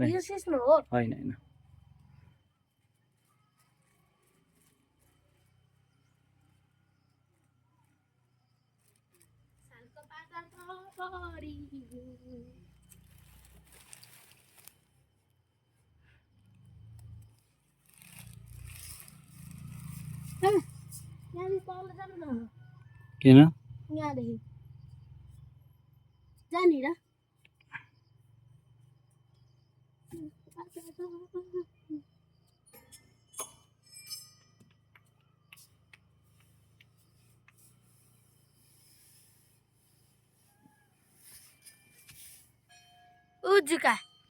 यो सिस्नो हो होइन होइन सालको पाता तोरी यहाँदेखि तल जानु न किन यहाँदेखि जाने र उजुका